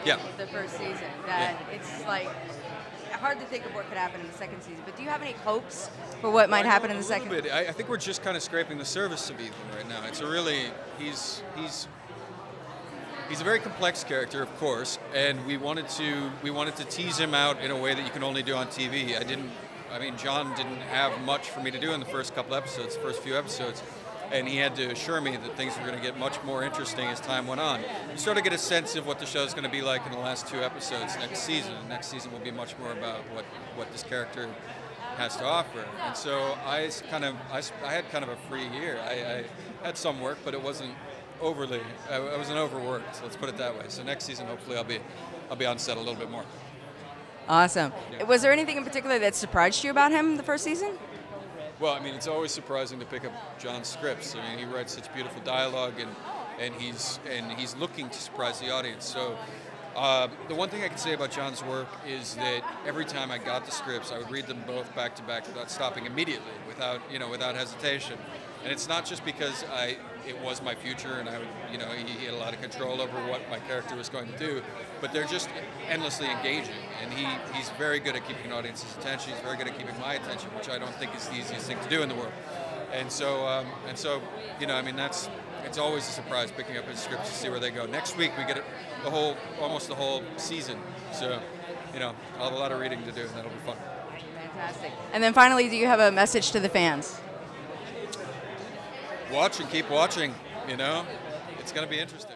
Yeah. the first season. That it's like hard to think of what could happen in the second season. But do you have any hopes for what might happen in the second? A little bit. I think we're just kind of scraping the surface of Ethan right now. It's a really he's a very complex character, of course, and we wanted to tease him out in a way that you can only do on TV. John didn't have much for me to do in the first first few episodes, and he had to assure me that things were going to get much more interesting as time went on. You sort of get a sense of what the show's going to be like in the last 2 episodes next season. And next season will be much more about what this character has to offer. And so I had kind of a free year. I had some work, but it wasn't overly. I wasn't overworked. So let's put it that way. So next season, hopefully, I'll be on set a little bit more. Awesome. Yeah. Was there anything in particular that surprised you about him the first season? Well, it's always surprising to pick up John's scripts. He writes such beautiful dialogue, and he's looking to surprise the audience. So the one thing I can say about John's work is that every time I got the scripts, I would read them both back to back without stopping immediately, without hesitation. And it's not just because it was my future, and he had a lot of control over what my character was going to do, but they're just endlessly engaging. And he's very good at keeping an audience's attention. He's very good at keeping my attention, which I don't think is the easiest thing to do in the world. And so it's always a surprise picking up his scripts to see where they go. Next week we get almost the whole season. So, I'll have a lot of reading to do, and that'll be fun. Fantastic. And then finally, do you have a message to the fans? Watch and keep watching, it's going to be interesting.